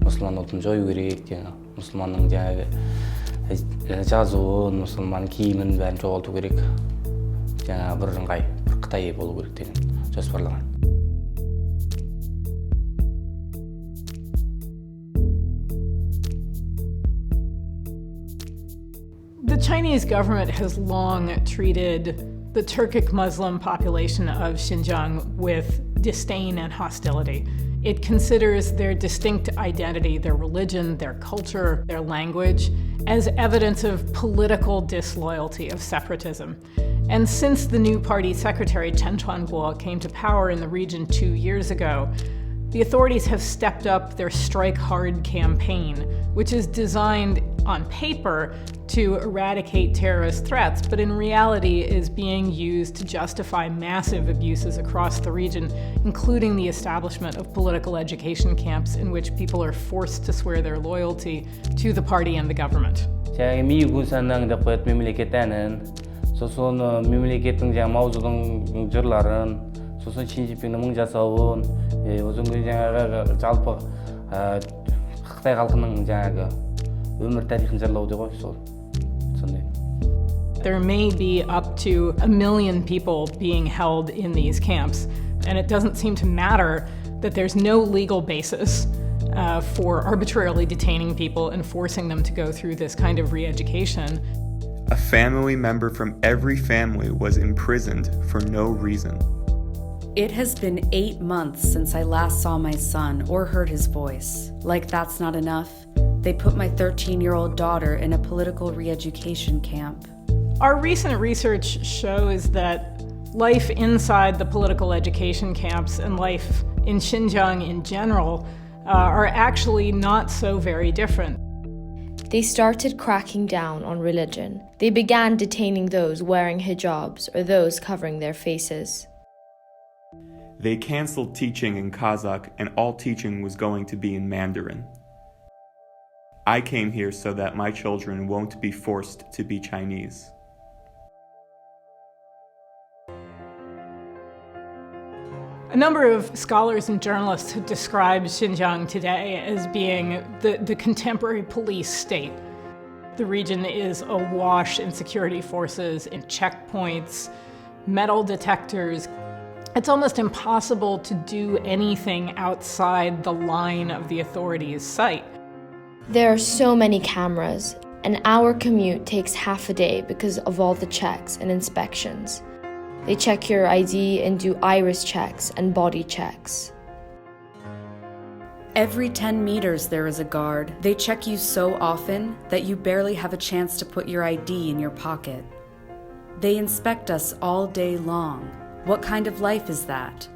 мұсылман ұлтын жою керек, мұсылманның жазуын, мұсылман киімін бәрін жоғалту керек. Бір Қытай болу керек деген жоспарлаған. The Chinese government has long treated the Turkic Muslim population of Xinjiang with disdain and hostility. It considers their distinct identity, their religion, their culture, their language, as evidence of political disloyalty, of separatism. And since the new party secretary, Chen Chuanguo, came to power in the region 2 years ago, the authorities have stepped up their Strike Hard campaign, which is designed on paper to eradicate terrorist threats, but in reality is being used to justify massive abuses across the region, including the establishment of political education camps in which people are forced to swear their loyalty to the party and the government. 소소는 мемлекеттің маузудың жырларын, сосын Шинжипиннің мың жасауын, өзің жалпы Қытай халқының өмір тарихын жырлау деп ғой, сондай. There may be up to 1 million people being held in these camps, and it doesn't seem to matter that there's no legal basis for arbitrarily detaining people and forcing them to go through this kind of re-education. A family member from every family was imprisoned for no reason. It has been 8 months since I last saw my son or heard his voice. Like that's not enough, they put my 13-year-old daughter in a political re-education camp. Our recent research shows that life inside the political education camps and life in Xinjiang in general are actually not so very different. They started cracking down on religion. They began detaining those wearing hijabs or those covering their faces. They canceled teaching in Kazakh, and all teaching was going to be in Mandarin. I came here so that my children won't be forced to be Chinese. A number of scholars and journalists have described Xinjiang today as being the contemporary police state. The region is awash in security forces, in checkpoints, metal detectors. It's almost impossible to do anything outside the line of the authorities' sight. There are so many cameras. An hour commute takes half a day because of all the checks and inspections. They check your ID and do iris checks and body checks. Every 10 meters there is a guard. They check you so often that you barely have a chance to put your ID in your pocket. They inspect us all day long. What kind of life is that?